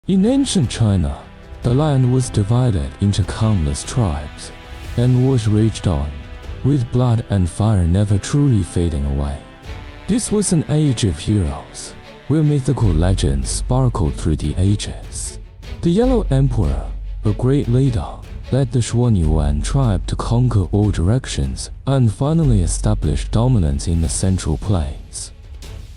In ancient China, the land was divided into countless tribes, and wars raged on, with blood and fire never truly fading away. This was an age of heroes, where mythical legends sparkled through the ages. The Yellow Emperor, a great leader, led the Xuanyuan tribe to conquer all directions and finally establish dominance in the Central Plains.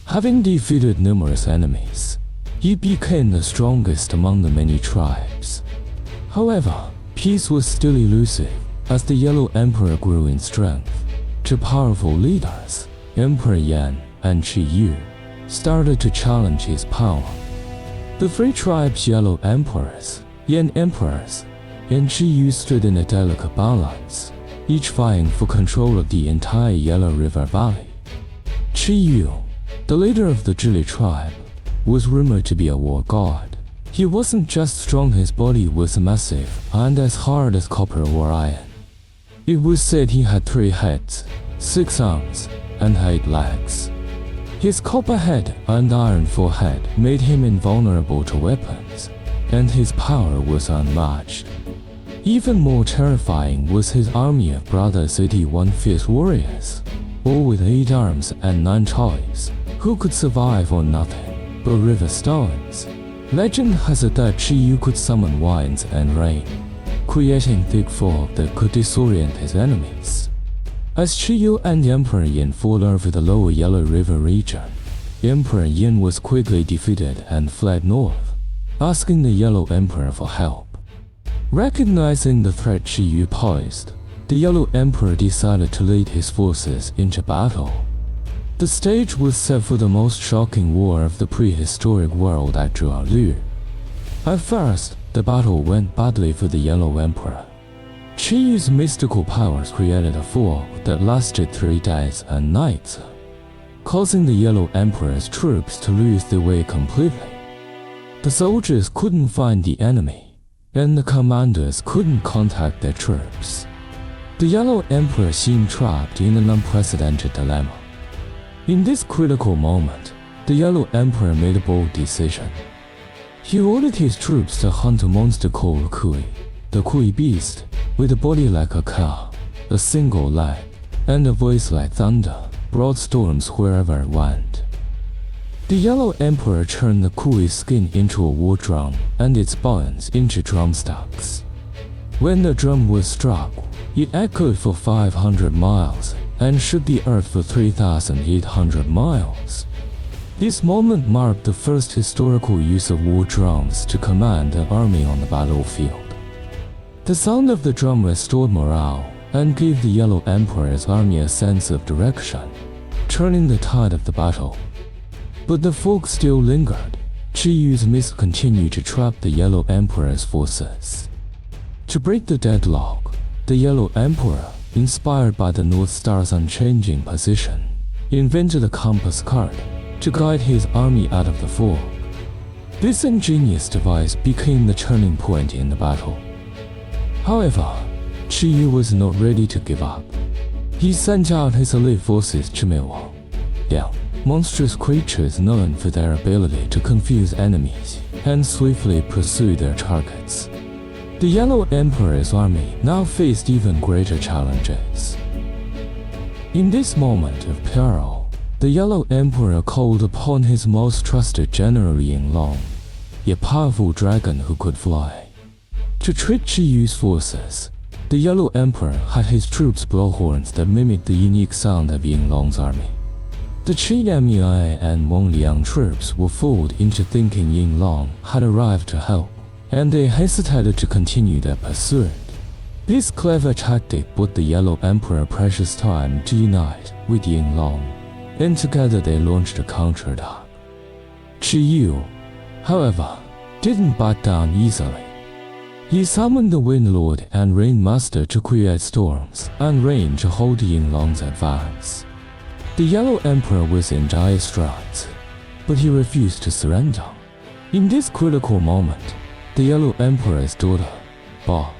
Having defeated numerous enemies, he became the strongest among the many tribes. However, peace was still elusive as the Yellow Emperor grew in strength. Two powerful leaders, Emperor Yan and Chiyou, started to challenge his power. The three tribes' Yellow Emperors, Yan Emperors, and Chiyou stood in a delicate balance, each vying for control of the entire Yellow River Valley. Chiyou, the leader of the Zhili tribe, was rumored to be a war god. He wasn't just strong, his body was massive and as hard as copper or iron. It was said he had 3 heads, 6 arms, and 8 legs. His copper head and iron forehead made him invulnerable to weapons, and his power was unmatched. Even more terrifying was his army of brothers, 81 fierce warriors, all with 8 arms and 9 toys, who could survive on nothing but river stones. Legend has it that Chiyou could summon winds and rain, creating thick fog that could disorient his enemies. As Chiyou and Emperor Yan fought over the lower Yellow River region, Emperor Yan was quickly defeated and fled north, asking the Yellow Emperor for help. Recognizing the threat Chiyou posed, the Yellow Emperor decided to lead his forces into battle. The stage was set for the most shocking war of the prehistoric world at Chiyou. At first, the battle went badly for the Yellow Emperor. Chiyou's mystical powers created a fog that lasted 3 days and nights, causing the Yellow Emperor's troops to lose their way completely. The soldiers couldn't find the enemy, and the commanders couldn't contact their troops. The Yellow Emperor seemed trapped in an unprecedented dilemma. In this critical moment, the Yellow Emperor made a bold decision. He ordered his troops to hunt a monster called Kui, the Kui beast, with a body like a cow, a single leg, and a voice like thunder, brought storms wherever it went. The Yellow Emperor turned the Kui's skin into a war drum and its bones into drumsticks. When the drum was struck, it echoed for 500 miles and shook the earth for 3,800 miles. This moment marked the first historical use of war drums to command an army on the battlefield. The sound of the drum restored morale and gave the Yellow Emperor's army a sense of direction, turning the tide of the battle. But the fog still lingered. Chiyou's mist continued to trap the Yellow Emperor's forces. To break the deadlock, the Yellow Emperor, inspired by the North Star's unchanging position, invented a compass card to guide his army out of the fog. This ingenious device became the turning point in the battle. However, Chiyou was not ready to give up. He sent out his elite forces to meet Huang, monstrous creatures known for their ability to confuse enemies and swiftly pursue their targets. The Yellow Emperor's army now faced even greater challenges. In this moment of peril, the Yellow Emperor called upon his most trusted general Long, a powerful dragon who could fly. To trick Chiyou's forces, the Yellow Emperor had his troops blow horns that mimicked the unique sound of Long's army. The Chiyou and Wang troops were fooled into thinking Long had arrived to help, and they hesitated to continue their pursuit. This clever tactic bought the Yellow Emperor precious time to unite with Long, and together they launched a counterattack. Chiyou, however, didn't back down easily. He summoned the Wind Lord and Rain Master to create storms and rain to hold Long's advance. The Yellow Emperor was in dire straits, but he refused to surrender. In this critical moment, the Yellow Emperor's daughter, Ba,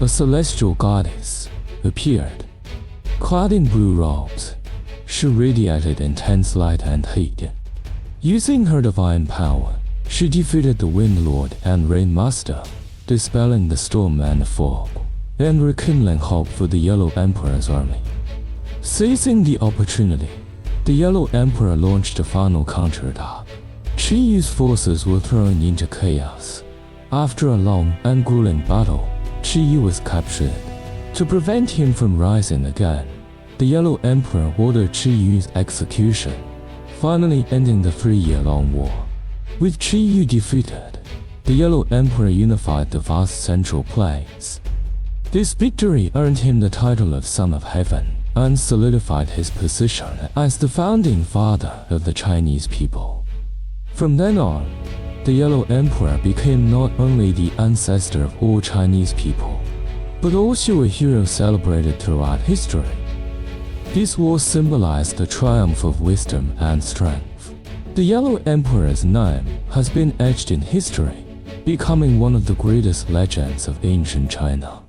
a celestial goddess, appeared. Clad in blue robes, she radiated intense light and heat. Using her divine power, She defeated the Wind Lord and Rain Master, dispelling the storm and fog, and rekindling hope for the Yellow Emperor's army. Seizing the opportunity, the Yellow Emperor launched a final counterattack. Chiyou's forces were thrown into chaos. After a long and grueling battle, Chiyou was captured. To prevent him from rising again, the Yellow Emperor ordered Chiyou's execution, finally ending the 3-year-long war. With Chiyou defeated, the Yellow Emperor unified the vast central plains. This victory earned him the title of Son of Heaven and solidified his position as the founding father of the Chinese people. From then on, the Yellow Emperor became not only the ancestor of all Chinese people, but also a hero celebrated throughout history. This war symbolized the triumph of wisdom and strength. The Yellow Emperor's name has been etched in history, becoming one of the greatest legends of ancient China.